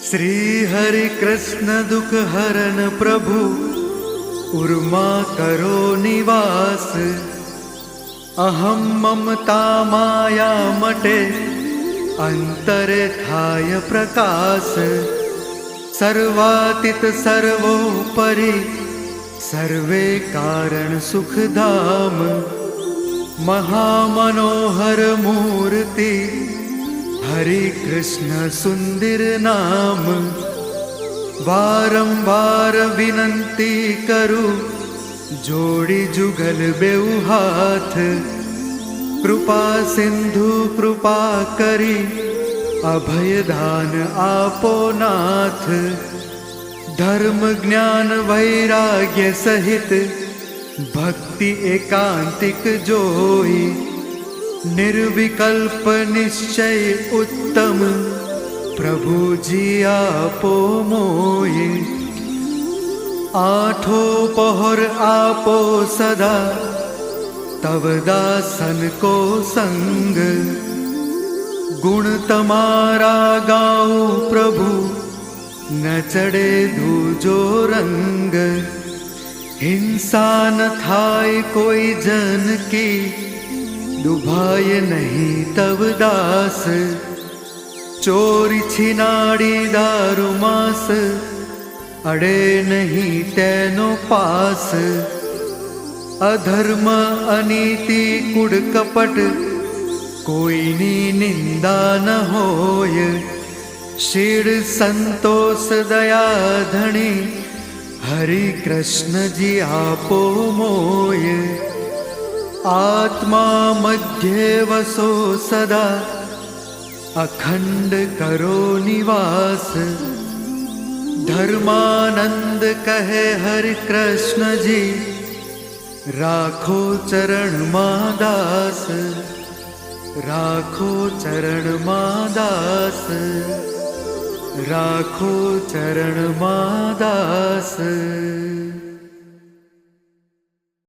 श्री हरि कृष्ण दुख हरन प्रभु उर्मा करो निवास। अहम ममता माया मटे अंतरे थाय प्रकाश। सर्वातीत सर्वोपरि सर्वे कारण सुख धाम। महामनोहर मूर्ति हरि कृष्ण सुंदर नाम। वारंवार विनंती करू जोड़ी जुगल बेउ हाथ। कृपा सिंधु कृपा करी अभय दान आपो नाथ। धर्म ज्ञान वैराग्य सहित भक्ति एकांतिक जोई। निर्विकल्प निश्चय उत्तम प्रभु जी आपो मोए। आठों पहर आपो सदा तव दासन को संग। गुण तमारा गाऊं प्रभु न चढ़े दूजो रंग। हिंसा न थाय कोई जन की दुभाय नहीं तव दास। चोरी छिनाड़ी दारू मास अड़े नहीं तेनो पास। अधर्म अनीति कुड़ कपट कोई नी निंदा न होय। शीड़ संतोष दया धनी हरि कृष्ण जी आपो मोय। आत्मा मध्य वसो सदा अखंड करो निवास। धर्मानंद कहे हरि कृष्ण जी राखो चरण मादास। राखो चरण मादास। राखो चरण मादास।